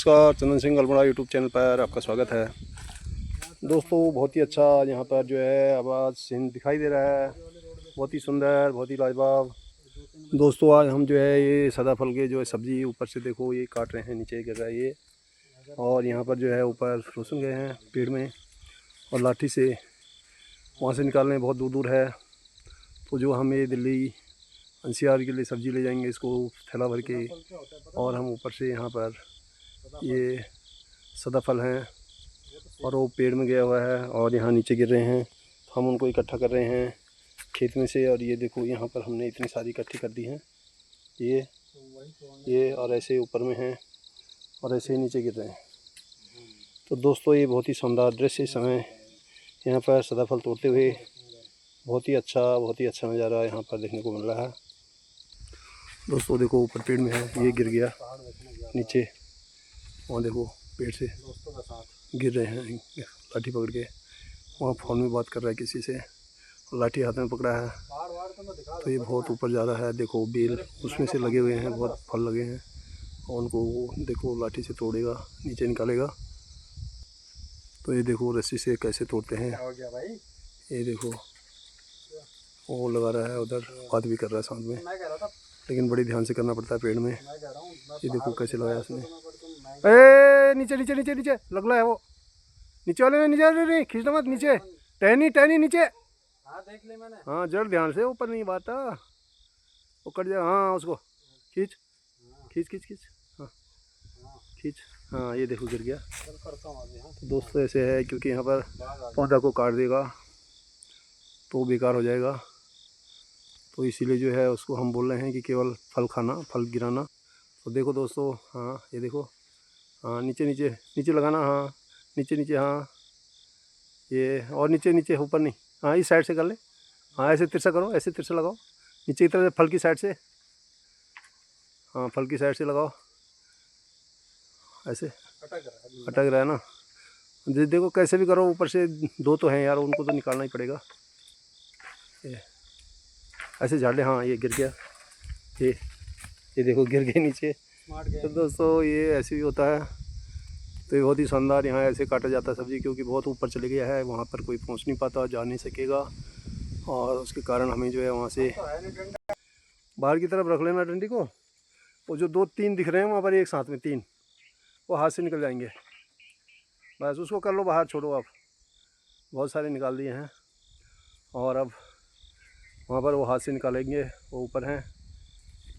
नमस्कार, Chandan Singh Almora YouTube channel पर आपका स्वागत है। दोस्तों बहुत ही अच्छा यहाँ पर जो है आवाज़ सीन दिखाई दे रहा है, बहुत ही सुंदर, बहुत ही लाजवाब। दोस्तों आज हम जो है ये सदाफल के जो है सब्ज़ी ऊपर से देखो ये काट रहे हैं, नीचे गिर रहा है ये। और यहाँ पर जो है ऊपर रोशन गए हैं पेड़ में और लाठी से वहाँ से निकालने बहुत दूर दूर है। तो जो हम ये दिल्ली एनसीआर के लिए सब्ज़ी ले जाएंगे इसको थैला भर के, और हम ऊपर से यहाँ पर ये सदाफल हैं और वो पेड़ में गया हुआ है और यहाँ नीचे गिर रहे हैं, तो हम उनको इकट्ठा कर रहे हैं खेत में से। और ये देखो यहाँ पर हमने इतनी सारी इकट्ठी कर दी हैं ये और ऐसे ऊपर में हैं और ऐसे ही नीचे गिर रहे हैं। तो दोस्तों ये बहुत ही शानदार दृश्य इस समय यहाँ पर सदाफल तोड़ते हुए बहुत ही अच्छा नज़ारा यहाँ पर देखने को मिल रहा है। दोस्तों देखो ऊपर पेड़ में है, ये गिर गया नीचे, वहाँ देखो पेड़ से गिर रहे हैं लाठी पकड़ के। वहाँ फ़ोन में बात कर रहा है किसी से, लाठी हाथ में पकड़ा है। तो ये बहुत ऊपर जा रहा है, देखो बेल उसमें से लगे हुए हैं, बहुत फल लगे हैं और उनको देखो लाठी से तोड़ेगा, नीचे निकालेगा। तो ये देखो रस्सी से कैसे तोड़ते हैं, ये देखो वो लगा रहा है, उधर बात भी कर रहा है साथ में, लेकिन बड़ी ध्यान से करना पड़ता है पेड़ में। ये देखो कैसे लगाया उसने, नीचे नीचे नीचे नीचे लग रहा है वो, नीचे वाले में नीचे नहीं खींचना मत, नीचे टहनी नीचे, देख ले मैंने। हाँ जड़ ध्यान से, ऊपर नहीं बात वो कट जाए। हाँ उसको खींच खींच खींच खींच, हाँ खींच, हाँ ये देखो गिर गया। तो दोस्तों ऐसे है, क्योंकि यहाँ पर पौधा को काट देगा तो बेकार हो जाएगा, तो इसीलिए जो है उसको हम बोल रहे हैं कि केवल फल खाना, फल गिराना। तो देखो दोस्तों, हाँ ये देखो, हाँ नीचे नीचे नीचे लगाना, हाँ नीचे नीचे, हाँ ये और नीचे नीचे, ऊपर नहीं, हाँ इस साइड से कर ले, हाँ ऐसे तिरछा करो, ऐसे तिरछा लगाओ नीचे की तरफ, फल की साइड से, हाँ फल की साइड से लगाओ, ऐसे अटक रहा है ना। देखो कैसे भी करो, ऊपर से दो तो हैं यार, उनको तो निकालना ही पड़ेगा। ये ऐसे झाड़ ले, हाँ ये गिर गया, ये देखो गिर गए नीचे। तो दोस्तों ये ऐसे भी होता है। तो ये बहुत ही शानदार यहाँ ऐसे काटा जाता है सब्ज़ी, क्योंकि बहुत ऊपर चले गया है, वहाँ पर कोई पहुँच नहीं पाता, जा नहीं सकेगा, और उसके कारण हमें जो है वहाँ से बाहर की तरफ रख लेना डंडी को। वो जो 2-3 दिख रहे हैं वहाँ पर एक साथ में 3, वो हाथ से निकल जाएंगे, बस उसको कर लो बाहर, छोड़ो आप। बहुत सारे निकाल दिए हैं और अब वहाँ पर वो हाथ से निकालेंगे, वो ऊपर हैं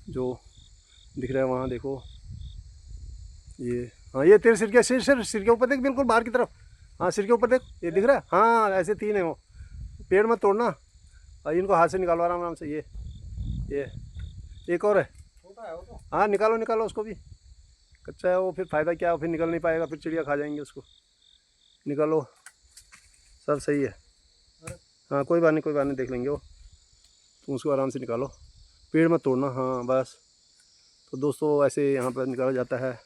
जो दिख रहा है वहाँ देखो, ये हाँ ये तेरे सिर के ऊपर देख, बिल्कुल बाहर की तरफ, हाँ सिर के ऊपर देख, ये दिख रहा है, हाँ ऐसे 3 है वो। पेड़ मत तोड़ना और इनको हाथ से निकालो आराम आराम से। ये एक और है, हाँ निकालो उसको भी, कच्चा है वो, फिर फ़ायदा क्या, फिर निकल नहीं पाएगा, फिर चिड़िया खा जाएंगे उसको। निकालो, सब सही है, हाँ कोई बात नहीं देख लेंगे वो, तुम उसको आराम से निकालो, पेड़ मत तोड़ना, हाँ बस। तो दोस्तों ऐसे यहाँ पर निकाला जाता है,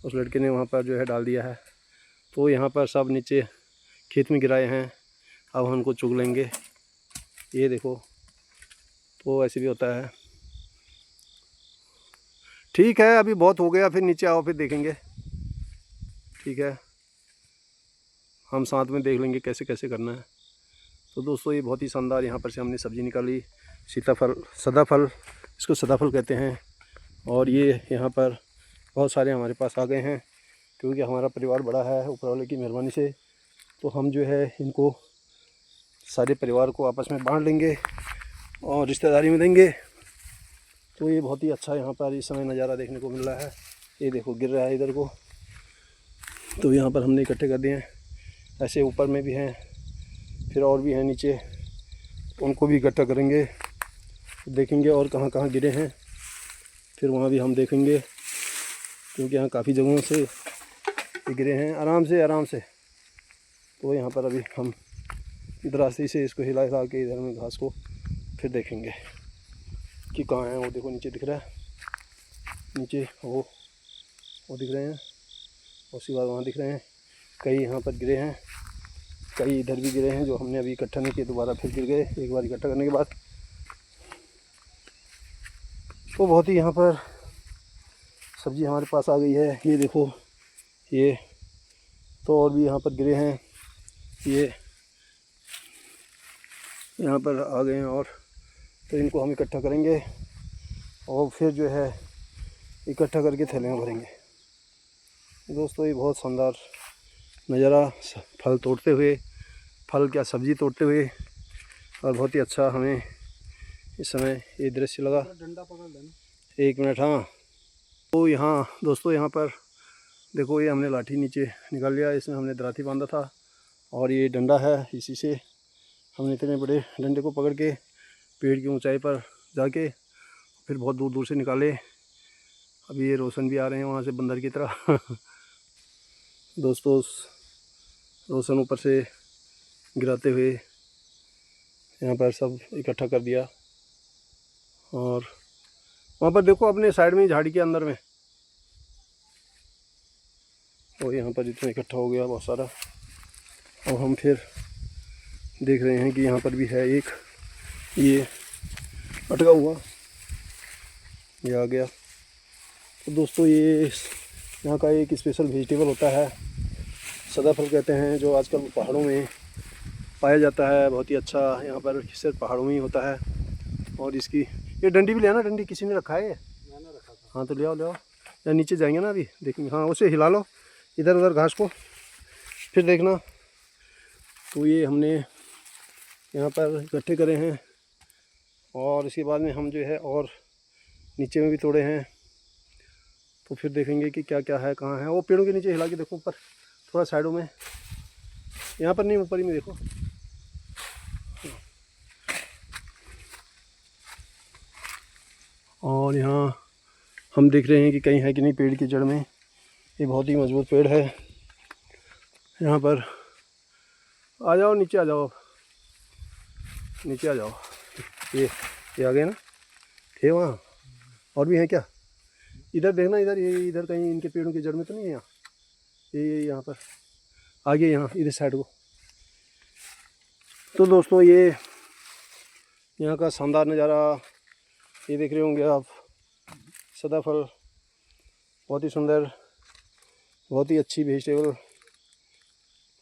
उस लड़के ने वहाँ पर जो है डाल दिया है। तो यहाँ पर सब नीचे खेत में गिराए हैं, अब हम उनको चुग लेंगे, ये देखो। तो ऐसे भी होता है, ठीक है अभी बहुत हो गया, फिर नीचे आओ फिर देखेंगे, ठीक है हम साथ में देख लेंगे कैसे कैसे करना है। तो दोस्तों ये बहुत ही शानदार यहाँ पर से हमने सब्ज़ी निकाली, सदाफल, इसको सदाफल कहते हैं। और ये यहाँ पर बहुत सारे हमारे पास आ गए हैं, क्योंकि हमारा परिवार बड़ा है ऊपर वाले की मेहरबानी से। तो हम जो है इनको सारे परिवार को आपस में बांट लेंगे और रिश्तेदारी में देंगे। तो ये बहुत ही अच्छा यहाँ पर इस समय नज़ारा देखने को मिल रहा है, ये देखो गिर रहा है इधर को। तो यहाँ पर हमने इकट्ठे कर दिए हैं, ऐसे ऊपर में भी हैं, फिर और भी हैं नीचे, उनको भी इकट्ठा करेंगे, देखेंगे और कहाँ कहाँ गिरे हैं, फिर वहाँ भी हम देखेंगे, क्योंकि यहाँ काफ़ी जगहों से गिरे हैं आराम से। तो यहाँ पर अभी हम दरास्ती से इसको हिला के इधर में घास को फिर देखेंगे कि कहाँ है। वो देखो नीचे दिख रहा है, नीचे वो दिख रहे हैं, उसके बाद वहाँ दिख रहे हैं, कई यहाँ पर गिरे हैं, कई इधर भी गिरे हैं जो हमने अभी इकट्ठा नहीं किए, दोबारा फिर गिर गए एक बार इकट्ठा करने के बाद। तो बहुत ही यहाँ पर सब्ज़ी हमारे पास आ गई है, ये देखो ये तो और भी यहाँ पर गिरे हैं, ये यहाँ पर आ गए हैं। और तो इनको हम इकट्ठा करेंगे और फिर जो है इकट्ठा करके थैले में भरेंगे। दोस्तों ये बहुत शानदार नज़ारा, फल तोड़ते हुए, फल क्या सब्ज़ी तोड़ते हुए, और बहुत ही अच्छा हमें इस समय ये दृश्य लगा। डंडा पकड़ लेना 1 मिनट। हाँ तो यहाँ दोस्तों यहाँ पर देखो, ये हमने लाठी नीचे निकाल लिया, इसमें हमने दराती बांधा था और ये डंडा है, इसी से हमने इतने बड़े डंडे को पकड़ के पेड़ की ऊंचाई पर जाके फिर बहुत दूर दूर से निकाले। अभी ये रोशन भी आ रहे हैं वहाँ से बंदर की तरह। दोस्तों रोशन ऊपर से गिराते हुए यहाँ पर सब इकट्ठा कर दिया। और वहाँ पर देखो अपने साइड में झाड़ी के अंदर में, और यहाँ पर इतना इकट्ठा हो गया बहुत सारा। और हम फिर देख रहे हैं कि यहाँ पर भी है एक, ये अटका हुआ, ये आ गया। तो दोस्तों ये यहाँ का एक स्पेशल वेजिटेबल होता है, सदाफल कहते हैं, जो आजकल पहाड़ों में पाया जाता है। बहुत ही अच्छा यहाँ पर सिर्फ पहाड़ों में ही होता है। और इसकी ये डंडी भी ले आना, डंडी किसी ने रखा है ये? मैंने रखा था। हाँ तो ले आओ ले आओ, या नीचे जाएंगे ना अभी देखेंगे। हाँ उसे हिला लो इधर उधर घास को, फिर देखना। तो ये हमने यहाँ पर इकट्ठे करे हैं और इसके बाद में हम जो है और नीचे में भी तोड़े हैं। तो फिर देखेंगे कि क्या क्या है, कहाँ है। वो पेड़ों के नीचे हिला के देखो, ऊपर थोड़ा साइडों में, यहाँ पर नहीं, ऊपर ही में देखो। और यहाँ हम देख रहे हैं कि कहीं है कि नहीं पेड़ की जड़ में। ये बहुत ही मजबूत पेड़ है। यहाँ पर आ जाओ, नीचे आ जाओ, नीचे आ जाओ। ये आ गए ना, थे वहाँ और भी हैं क्या? इधर देखना, इधर ये इधर कहीं इनके पेड़ों की जड़ में तो नहीं है यहाँ? ये यहाँ पर आगे, यहाँ इधर साइड को। तो दोस्तों ये यहाँ का शानदार नज़ारा ये देख रहे होंगे आप, सदाफल, बहुत ही सुंदर, बहुत ही अच्छी वेजिटेबल।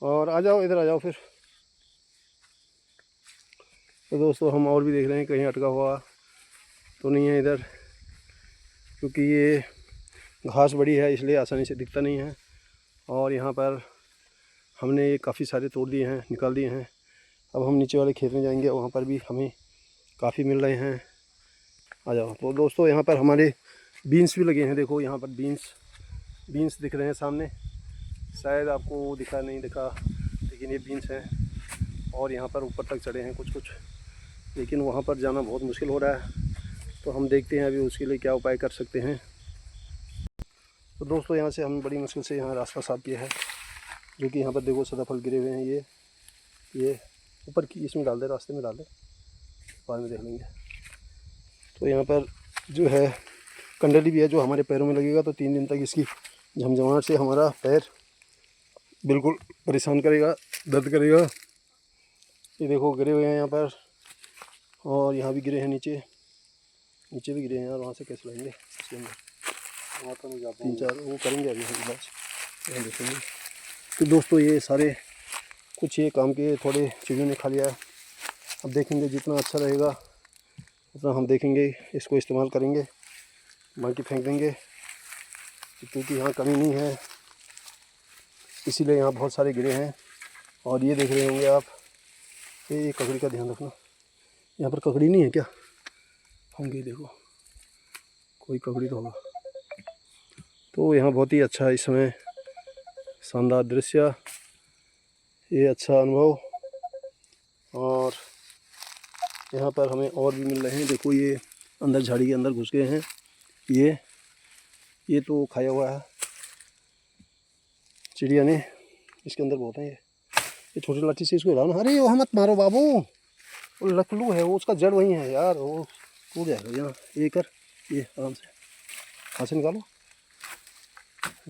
और आ जाओ, इधर आ जाओ फिर। तो दोस्तों हम और भी देख रहे हैं कहीं अटका हुआ तो नहीं है इधर, क्योंकि ये घास बड़ी है इसलिए आसानी से दिखता नहीं है। और यहाँ पर हमने ये काफ़ी सारे तोड़ दिए हैं, निकाल दिए हैं। अब हम नीचे वाले खेत में जाएंगे, वहाँ पर भी हमें काफ़ी मिल रहे हैं। आ जाओ। तो दोस्तों यहाँ पर हमारे बीन्स भी लगे हैं, देखो यहाँ पर बीन्स दिख रहे हैं सामने, शायद आपको दिखा नहीं दिखा, लेकिन ये बीन्स हैं। और यहाँ पर ऊपर तक चढ़े हैं कुछ, लेकिन वहाँ पर जाना बहुत मुश्किल हो रहा है। तो हम देखते हैं अभी उसके लिए क्या उपाय कर सकते हैं। तो दोस्तों यहाँ से हम बड़ी मुश्किल से यहाँ रास्ता साफ किया है, जो कि यहाँ पर देखो सदाफल गिरे हुए हैं। ये ऊपर की इसमें डाल दे, रास्ते में डाल दे, बाद में देख लेंगे। तो यहाँ पर जो है कंडली भी है, जो हमारे पैरों में लगेगा तो 3 दिन तक इसकी झमझमाहट से हमारा पैर बिल्कुल परेशान करेगा, दर्द करेगा। ये देखो गिरे हुए हैं यहाँ पर, और यहाँ भी गिरे हैं, नीचे भी गिरे हैं। और वहाँ से कैसे लाएंगे इसके अंदर? वहाँ तो नहीं जाते, 3-4 वो करेंगे अभी हम बस, यहाँ देखेंगे। तो दोस्तों ये सारे कुछ ये काम के थोड़े चिड़ियों ने खा लिया है। अब देखेंगे जितना अच्छा रहेगा उतना हम देखेंगे, इसको इस्तेमाल करेंगे, बाकी फेंक देंगे, क्योंकि यहाँ कमी नहीं है, इसीलिए यहाँ बहुत सारे गिरे हैं। और ये देख रहे होंगे आप, ये ककड़ी का ध्यान रखना, यहाँ पर ककड़ी नहीं है क्या? होंगे, देखो कोई ककड़ी तो होगा। तो यहाँ बहुत ही अच्छा इस समय शानदार दृश्य, ये अच्छा अनुभव। और यहाँ पर हमें और भी मिल रहे हैं, देखो ये अंदर झाड़ी के अंदर घुस गए हैं। ये तो खाया हुआ है चिड़िया ने, इसके अंदर बहुत है। ये छोटी लाठी से इसको हिलाओ ना। अरे वहाँ मत मारो बाबू, वो लकलू है, वो उसका जड़ वहीं है यार, वो टूट जाएगा। यहाँ ये कर, ये आराम से हाथ से निकालो,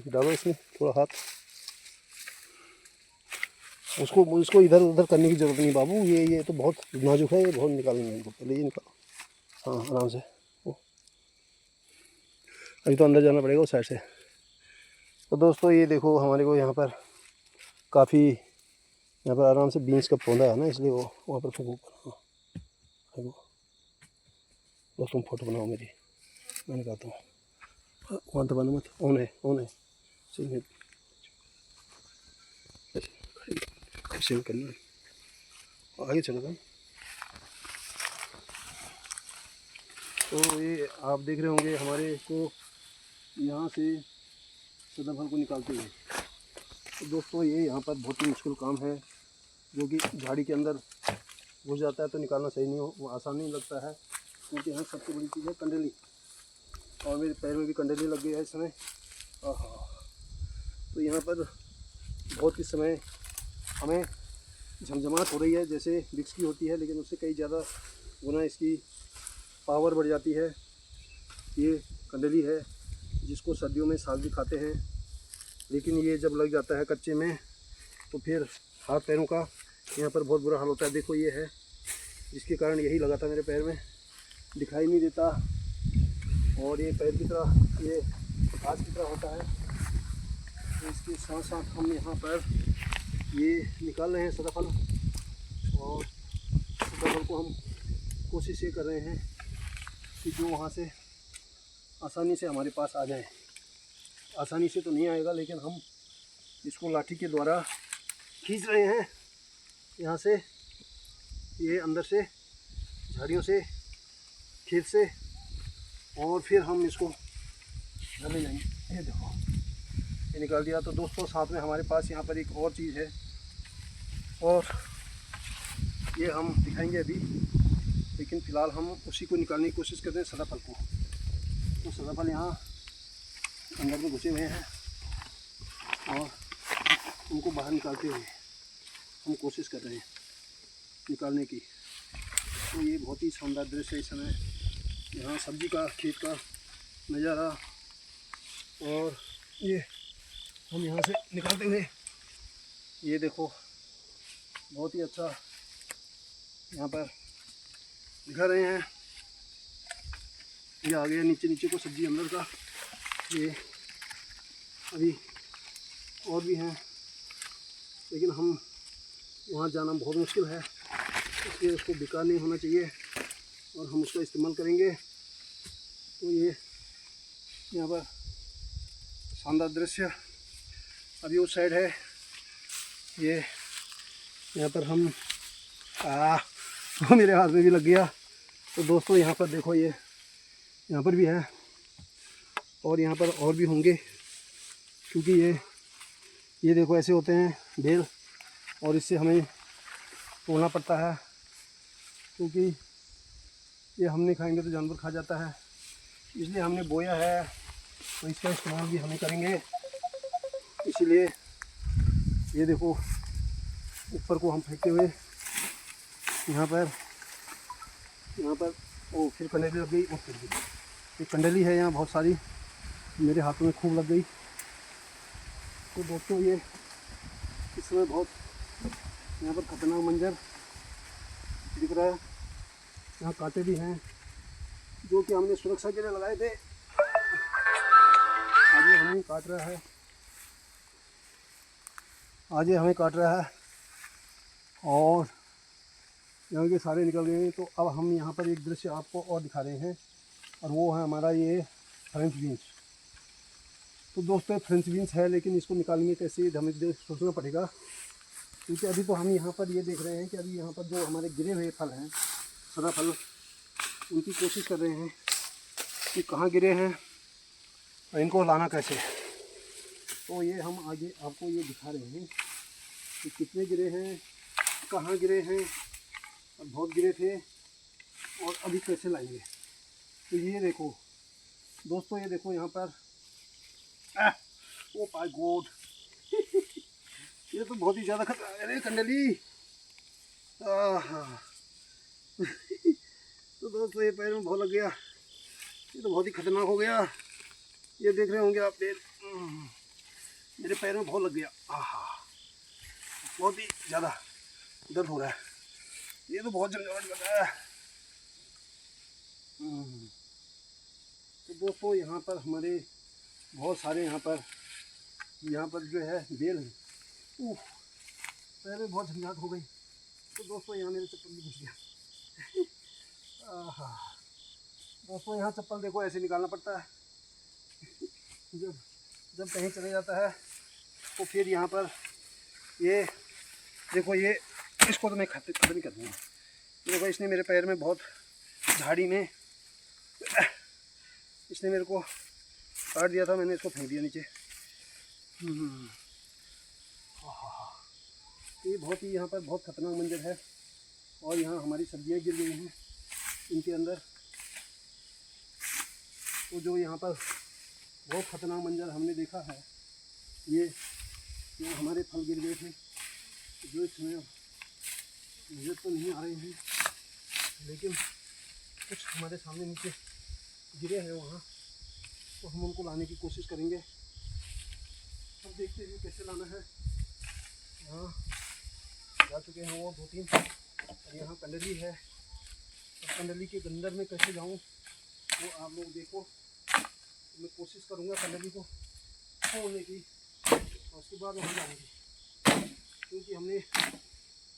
डालो इसमें थोड़ा हाथ, उसको इधर उधर करने की ज़रूरत नहीं बाबू। ये तो बहुत नाजुक है, ये बहुत निकालेंगे इनको, पहले ये निकालो। हाँ आराम से, वो अभी तो अंदर जाना पड़ेगा उस साइड से, तो दोस्तों ये देखो हमारे को यहाँ पर काफ़ी, यहाँ पर आराम से बीन्स का पौधा है ना, इसलिए वो वहाँ पर फेंको। देखो दोस्तों फोटो बनाओ मेरी, मैं निकालता हूँ। वहाँ दबाना मत, ऑन है सही में ऐसे करना है। आगे चलो भाई। तो ये आप देख रहे होंगे हमारे को यहाँ से सदाफल को निकालते हुए। तो दोस्तों ये यहाँ पर बहुत ही मुश्किल काम है, जो कि झाड़ी के अंदर घुस जाता है तो निकालना सही नहीं हो, वो आसान नहीं लगता है, क्योंकि यहाँ सबसे बड़ी चीज़ है कंडेली, और मेरे पैर में भी कंडेली लग गई है इस समय। तो यहाँ पर बहुत ही समय हमें झमझमाहट हो रही है, जैसे विक्स की होती है, लेकिन उससे कई ज़्यादा गुना इसकी पावर बढ़ जाती है। ये कंडेली है जिसको सर्दियों में साग भी खाते हैं, लेकिन ये जब लग जाता है कच्चे में तो फिर हाथ पैरों का यहाँ पर बहुत बुरा हाल होता है। देखो ये है जिसके कारण यही लगा था मेरे पैर में, दिखाई नहीं देता, और ये पैर की तरह ये घास की तरह होता है। तो इसके साथ साथ हम यहाँ पर ये निकाल रहे हैं सदाफल, और सदाफल को हम कोशिश ये कर रहे हैं कि जो वहाँ से आसानी से हमारे पास आ जाए। आसानी से तो नहीं आएगा, लेकिन हम इसको लाठी के द्वारा खींच रहे हैं यहाँ से, ये अंदर से झाड़ियों से, खेत से, और फिर हम इसको घर ले जाएंगे। ये देखो ये निकाल दिया। तो दोस्तों साथ में हमारे पास यहाँ पर एक और चीज़ है, और ये हम दिखाएंगे अभी, लेकिन फ़िलहाल हम उसी को निकालने की कोशिश करते हैं, सदाफल को। तो सदाफल यहाँ अंदर में घुसे हुए हैं, और उनको बाहर निकालते हुए हम कोशिश कर रहे हैं निकालने की। तो ये बहुत ही शानदार दृश्य है इस समय, यहाँ सब्जी का खेत का नज़ारा, और ये हम यहाँ से निकालते हुए, ये देखो बहुत ही अच्छा यहाँ पर दिखा रहे हैं। ये आ गया नीचे को सब्जी अंदर का। ये अभी और भी हैं, लेकिन हम वहाँ जाना बहुत मुश्किल है, इसलिए उसको बेकार नहीं होना चाहिए और हम उसका इस्तेमाल करेंगे। तो ये यहाँ पर शानदार दृश्य अभी उस साइड है। ये यहाँ पर हम वो मेरे हाथ में भी लग गया। तो दोस्तों यहाँ पर देखो, ये यहाँ पर भी है, और यहाँ पर और भी होंगे, क्योंकि ये देखो ऐसे होते हैं बेल, और इससे हमें तोड़ना पड़ता है, क्योंकि ये हम नहीं खाएंगे तो जानवर खा जाता है, इसलिए हमने बोया है। तो इसका इस्तेमाल भी हमें करेंगे, इसीलिए ये देखो ऊपर को हम फेंकते हुए यहाँ पर ओ फिर कंडेली लग गई, और फिर भी ये कंडेली है यहाँ बहुत सारी, मेरे हाथों में खूब लग गई। तो दोस्तों ये इस समय बहुत यहाँ पर खतरनाक मंजर दिख रहा है। यहाँ कांटे भी हैं जो कि हमने सुरक्षा के लिए लगाए थे, आज ये हमें काट रहा है, और यहाँ के सारे निकल गए हैं। तो अब हम यहाँ पर एक दृश्य आपको और दिखा रहे हैं, और वो है हमारा ये फ्रेंच बीन्स। तो दोस्तों फ्रेंच बीन्स है, लेकिन इसको निकालेंगे कैसे हमें सोचना पड़ेगा, क्योंकि अभी तो हम यहाँ पर ये देख रहे हैं कि अभी यहाँ पर जो हमारे गिरे हुए फल हैं, सदाफल, उनकी कोशिश कर रहे हैं कि कहाँ गिरे हैं और इनको लाना कैसे। तो ये हम आगे आपको ये दिखा रहे हैं कि कितने गिरे हैं, कहाँ गिरे हैं, और बहुत गिरे थे, और अभी कैसे लाएंगे। तो ये देखो दोस्तों, ये देखो यहाँ पर ओ माय गॉड ये तो बहुत ही ज़्यादा खतरा है। अरे कंडली तो दोस्तों ये पैर में बहुत लग गया, ये तो बहुत ही खतरनाक हो गया। ये देख रहे होंगे आप, मेरे पैर में बहुत लग गया, बहुत ही ज़्यादा दर्द हो रहा है, ये तो बहुत झंझावात कर रहा है। तो दोस्तों यहाँ पर हमारे बहुत सारे यहाँ पर यहाँ पर जो है बेल है। पैर में बहुत झंझाट हो गई। तो दोस्तों यहाँ मेरे चप्पल भी घुस गया। दोस्तों यहाँ चप्पल देखो ऐसे निकालना पड़ता है। जब कहीं चले जाता है तो फिर यहाँ पर ये देखो, ये इसको तो मैं खत्म नहीं कर दूँगा। देखो इसने मेरे पैर में बहुत झाड़ी में इसने मेरे को काट दिया था, मैंने इसको फेंक दिया नीचे। ये बहुत ही यहाँ पर बहुत खतरनाक मंजर है। और यहाँ हमारी सब्जियाँ गिर गई हैं इनके अंदर। तो जो यहाँ पर बहुत खतरनाक मंजर हमने देखा है, ये हमारे फल गिर गए थे जो इसमें नजर तो नहीं आ रहे हैं, लेकिन कुछ हमारे सामने नीचे गिरे हैं वहाँ। तो हम उनको लाने की कोशिश करेंगे। अब देखते हैं कैसे लाना है। यहाँ जा चुके हैं वो 2-3, और यहाँ कंडली है। और कंडली के अंदर में कैसे जाऊँ वो आप लोग देखो। मैं कोशिश करूँगा कंडली को खोलने की, और उसके बाद वहाँ जाएंगे। क्योंकि हमने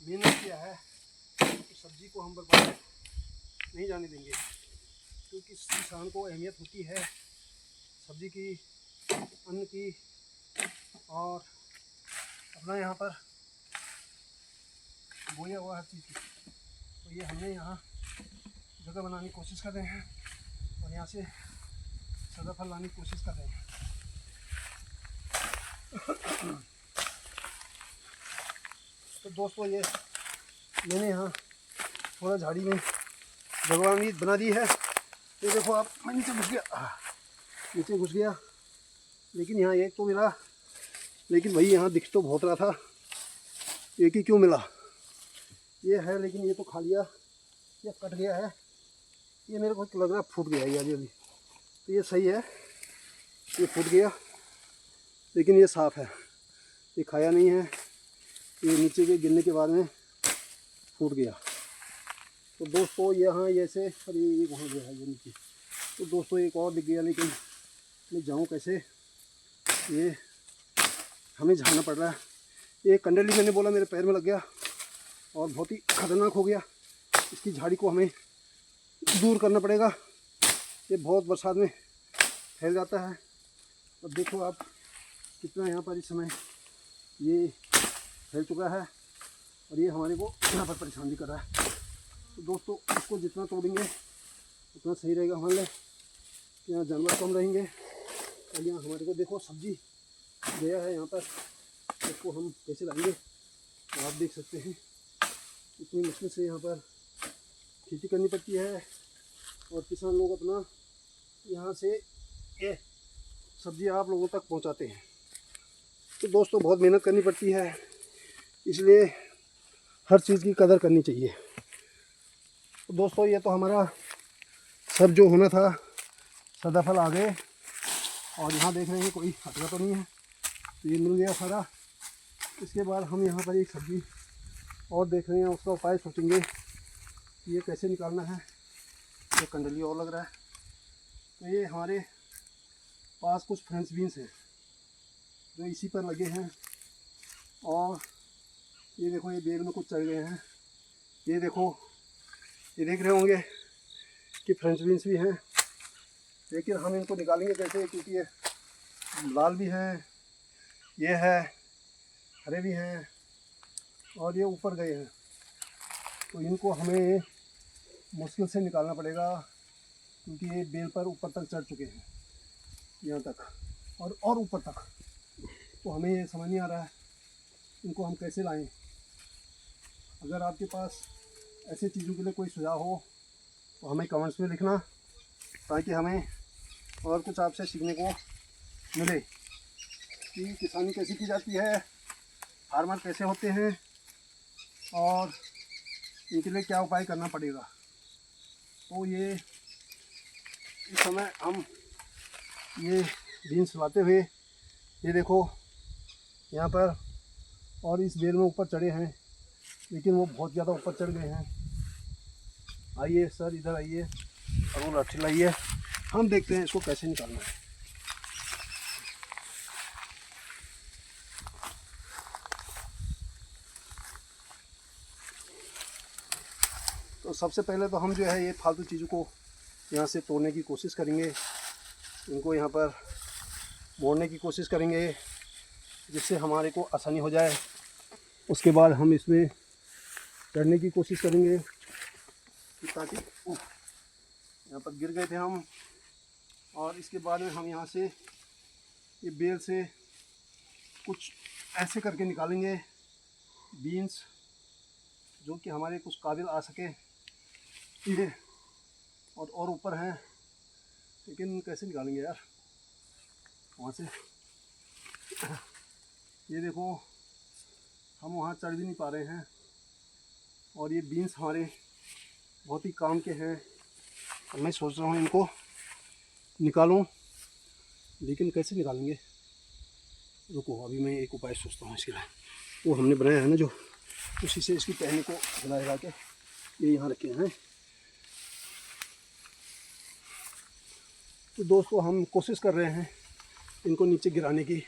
मेहनत किया है तो सब्जी को हम बर्बाद नहीं जाने देंगे। क्योंकि किसान को अहमियत होती है सब्जी की, अन्न की, और अपना यहाँ पर बोया हुआ हर चीज़ की। तो ये हमने यहाँ जगह बनाने की कोशिश कर रहे हैं और यहाँ से सदाफल लाने की कोशिश कर रहे हैं। तो दोस्तों ये मैंने यहाँ थोड़ा झाड़ी में जगह बना दी है। ये देखो आप, मैं नीचे घुस गया, लेकिन यहाँ एक तो मिला, लेकिन भाई यहाँ दिख तो बहुत रहा था, एक ही क्यों मिला। ये है लेकिन ये तो खा लिया, ये कट गया है। ये मेरे को लग रहा है फूट गया ये अभी। तो ये सही है, ये फूट गया, लेकिन ये साफ़ है, ये खाया नहीं है। ये नीचे के गिरने के बाद में फूट गया। तो दोस्तों यहाँ ऐसे, अरे ये वहाँ गया है ये नीचे। तो दोस्तों एक और दिख गया, लेकिन मैं जाऊँ कैसे, ये हमें झाड़ना पड़ रहा है। ये कंडली मैंने बोला मेरे पैर में लग गया और बहुत ही खतरनाक हो गया। इसकी झाड़ी को हमें दूर करना पड़ेगा। ये बहुत बरसात में फैल जाता है। अब देखो आप कितना यहाँ पर इस समय ये फैल चुका है, और ये हमारे को यहाँ पर परेशान भी कर रहा है। तो दोस्तों इसको जितना तोड़ेंगे उतना सही रहेगा हमारे लिए। यहाँ जानवर कम रहेंगे। और यहाँ हमारे को देखो सब्जी गया है यहाँ पर, इसको हम कैसे लाएंगे तो आप देख सकते हैं। इतनी मुश्किल से यहाँ पर खेती करनी पड़ती है, और किसान लोग अपना यहाँ से ये सब्जी आप लोगों तक पहुँचाते हैं। तो दोस्तों बहुत मेहनत करनी पड़ती है, इसलिए हर चीज़ की कदर करनी चाहिए। तो दोस्तों ये तो हमारा सब जो होना था सदाफल आ गए, और यहाँ देख रहे हैं कोई हटका तो नहीं है, तो ये मिल गया सारा। इसके बाद हम यहाँ पर एक सब्ज़ी और देख रहे हैं, उसका उपाय सोचेंगे कि ये कैसे निकालना है। ये कंडली और लग रहा है। तो ये हमारे पास कुछ फ्रेंच बीन्स हैं जो इसी पर लगे हैं, और ये देखो ये बेल में कुछ चढ़ गए हैं। ये देखो, ये देख रहे होंगे कि फ्रेंच बीन्स भी हैं, लेकिन हम इनको निकालेंगे कैसे, क्योंकि ये लाल भी हैं, ये है हरे भी हैं, और ये ऊपर गए हैं। तो इनको हमें मुश्किल से निकालना पड़ेगा, क्योंकि ये बेल पर ऊपर तक चढ़ चुके हैं, यहाँ तक और ऊपर तक। तो हमें ये समझ नहीं आ रहा है इनको हम कैसे लाएं। अगर आपके पास ऐसी चीज़ों के लिए कोई सुझाव हो तो हमें कमेंट्स में लिखना, ताकि हमें और कुछ आपसे सीखने को मिले कि किसानी कैसी की जाती है, फार्मर कैसे होते हैं, और इनके लिए क्या उपाय करना पड़ेगा। तो ये इस समय हम ये बीन्स लाते हुए, ये देखो यहाँ पर, और इस बेल में ऊपर चढ़े हैं, लेकिन वो बहुत ज़्यादा ऊपर चढ़ गए हैं। आइए सर इधर आइए और वो लाठी लाइए, हम देखते हैं इसको कैसे निकालना है। तो सबसे पहले तो हम जो है ये फालतू चीज़ों को यहाँ से तोड़ने की कोशिश करेंगे, इनको यहाँ पर मोड़ने की कोशिश करेंगे जिससे हमारे को आसानी हो जाए। उसके बाद हम इसमें चढ़ने की कोशिश करेंगे ताकि यहाँ पर गिर गए थे हम। और इसके बाद में हम यहाँ से ये बेल से कुछ ऐसे करके निकालेंगे बीन्स, जो कि हमारे कुछ काबिल आ सके। ये और ऊपर हैं, लेकिन कैसे निकालेंगे यार वहाँ से। ये देखो हम वहाँ चढ़ भी नहीं पा रहे हैं, और ये बीन्स हमारे बहुत ही काम के हैं। और मैं सोच रहा हूँ इनको निकालूं, लेकिन कैसे निकालेंगे। रुको अभी मैं एक उपाय सोचता हूँ इसके लिए। वो हमने बनाया है ना जो, उसी से इसकी टहनी को हिला हिला के ये यहाँ रखे हैं। तो दोस्तों हम कोशिश कर रहे हैं इनको नीचे गिराने की,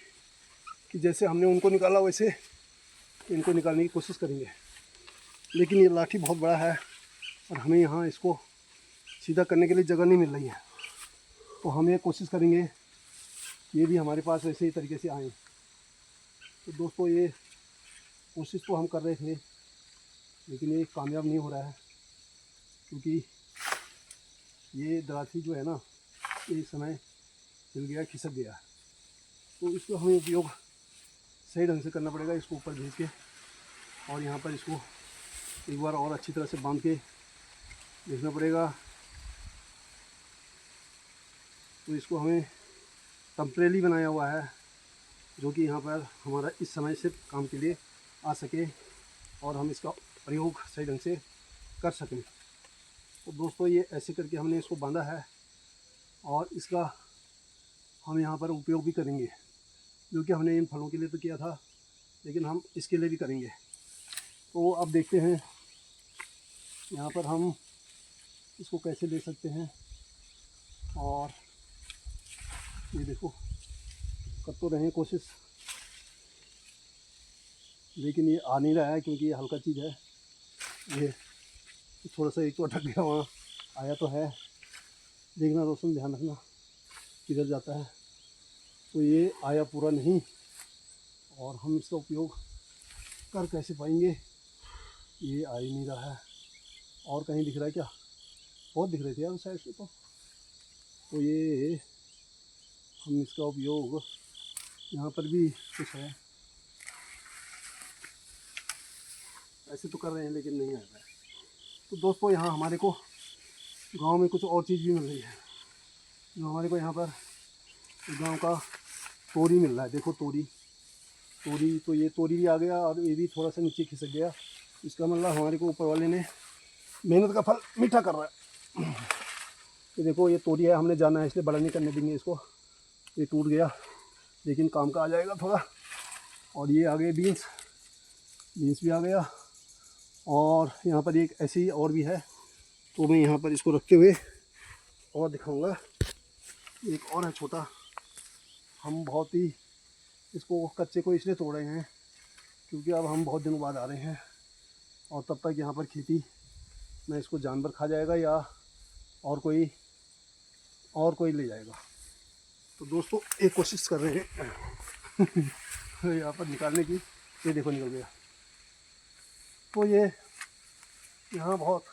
कि जैसे हमने उनको निकाला वैसे इनको निकालने की कोशिश करेंगे। लेकिन ये लाठी बहुत बड़ा है और हमें यहाँ इसको सीधा करने के लिए जगह नहीं मिल रही है। तो हम ये कोशिश करेंगे ये भी हमारे पास वैसे ही तरीके से आए। तो दोस्तों ये कोशिश तो हम कर रहे थे, लेकिन ये कामयाब नहीं हो रहा है, क्योंकि ये दराती जो है ना ये इस समय हिल गया, खिसक गया। तो इसको हमें उपयोग सही ढंग से करना पड़ेगा। इसको ऊपर भेज के और यहाँ पर इसको एक बार और अच्छी तरह से बांध के देखना पड़ेगा। तो इसको हमें टेम्परेरी बनाया हुआ है, जो कि यहाँ पर हमारा इस समय सिर्फ काम के लिए आ सके और हम इसका प्रयोग सही ढंग से कर सकें। तो दोस्तों ये ऐसे करके हमने इसको बांधा है और इसका हम यहाँ पर उपयोग भी करेंगे, जो कि हमने इन फलों के लिए तो किया था, लेकिन हम इसके लिए भी करेंगे। तो अब देखते हैं यहाँ पर हम इसको कैसे ले सकते हैं। और ये देखो कर तो रहे हैं कोशिश, लेकिन ये आ नहीं रहा है क्योंकि ये हल्का चीज़ है। ये थोड़ा सा एक तो अटक गया, वहाँ आया तो है। देखना रोशन, ध्यान रखना किधर जाता है। तो ये आया पूरा नहीं, और हम इसका उपयोग कर कैसे पाएंगे। ये आ ही नहीं रहा है। और कहीं दिख रहा है क्या? बहुत दिख रहे थे यार उस साइड से। तो ये हम इसका उपयोग यहाँ पर भी कुछ है ऐसे तो कर रहे हैं, लेकिन नहीं आ रहा है। तो दोस्तों यहाँ हमारे को गांव में कुछ और चीज़ भी मिल रही है, जो हमारे को यहाँ पर गांव का तोरी मिल रहा है। देखो तोरी, तो ये तोरी भी आ गया और ये भी थोड़ा सा नीचे खिसक गया। इसका मतलब हमारे को ऊपर वाले ने मेहनत का फल मीठा कर रहा है। तो देखो ये तोरी है, हमने जाना है इसलिए बड़ा नहीं करने देंगे इसको। ये टूट गया लेकिन काम का आ जाएगा थोड़ा। और ये आ गए बीन्स भी आ गया। और यहाँ पर एक ऐसी और भी है, तो मैं यहाँ पर इसको रखते हुए और दिखाऊंगा। एक और है छोटा, हम बहुत ही इसको कच्चे को इसलिए तोड़ रहे हैं क्योंकि अब हम बहुत दिनों बाद आ रहे हैं, और तब तक यहाँ पर खेती में इसको जानवर खा जाएगा या और कोई ले जाएगा। तो दोस्तों एक कोशिश कर रहे हैं यहाँ पर निकालने की। ये देखो निकल गया। तो ये यहाँ बहुत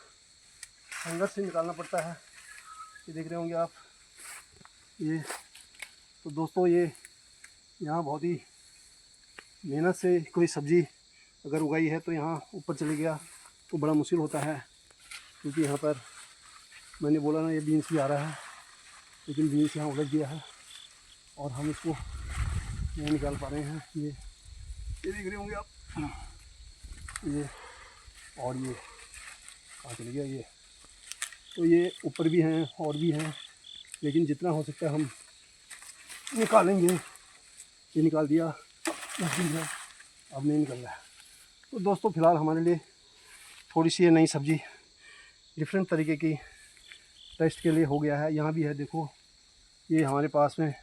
संघर्ष से निकालना पड़ता है, ये देख रहे होंगे आप। ये तो दोस्तों ये यहाँ बहुत ही मेहनत से कोई सब्ज़ी अगर उगाई है तो यहाँ ऊपर चले गया तो बड़ा मुश्किल होता है, क्योंकि यहाँ पर मैंने बोला ना ये बीन्स भी आ रहा है, लेकिन बीन्स यहाँ उलझ गया है और हम इसको नहीं निकाल पा रहे हैं। ये देख रहे होंगे आप। ये और ये कहाँ चले गया ये। तो ये ऊपर भी हैं और भी हैं, लेकिन जितना हो सकता है हम निकालेंगे। ये निकाल दिया, अब नहीं निकल रहा है। तो दोस्तों फ़िलहाल हमारे लिए थोड़ी सी ये नई सब्ज़ी डिफरेंट तरीके की टेस्ट के लिए हो गया है। यहाँ भी है देखो, ये हमारे पास में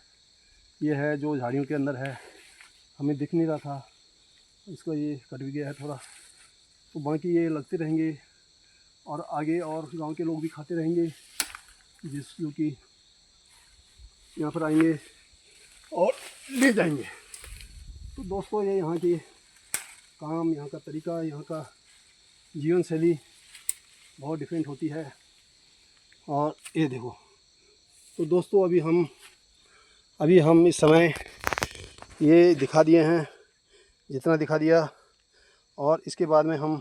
ये है जो झाड़ियों के अंदर है, हमें दिख नहीं रहा था, इसको ये कट भी गया है थोड़ा। तो बाकी ये लगते रहेंगे और आगे और गांव के लोग भी खाते रहेंगे, जो कि यहाँ पर आएंगे और ले जाएंगे। तो दोस्तों ये यहाँ के काम, यहाँ का तरीका, यहाँ का जीवन शैली बहुत डिफरेंट होती है। और ये देखो, तो दोस्तों अभी हम इस समय ये दिखा दिए हैं जितना दिखा दिया, और इसके बाद में हम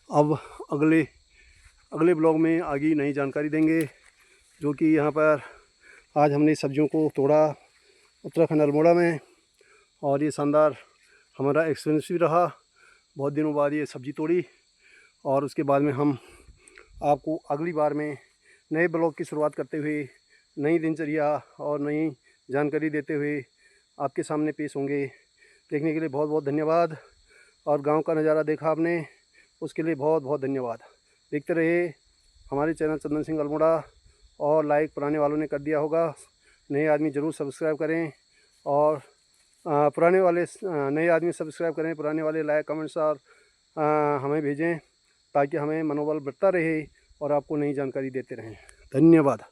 अब अगले ब्लॉग में आगे नई जानकारी देंगे। जो कि यहाँ पर आज हमने सब्जियों को तोड़ा उत्तराखंड अल्मोड़ा में, और ये शानदार हमारा एक्सपीरियंस भी रहा। बहुत दिनों बाद ये सब्ज़ी तोड़ी, और उसके बाद में हम आपको अगली बार में नए ब्लॉग की शुरुआत करते हुए नई दिनचर्या और नई जानकारी देते हुए आपके सामने पेश होंगे। देखने के लिए बहुत बहुत धन्यवाद, और गांव का नज़ारा देखा आपने, उसके लिए बहुत बहुत धन्यवाद। देखते रहिए हमारे चैनल चंदन सिंह अल्मोड़ा, और लाइक पुराने वालों ने कर दिया होगा, नए आदमी ज़रूर सब्सक्राइब करें, और नए आदमी सब्सक्राइब करें, पुराने वाले लाइक कमेंट्स और हमें भेजें, ताकि हमें मनोबल बढ़ता रहे और आपको नई जानकारी देते रहें। धन्यवाद।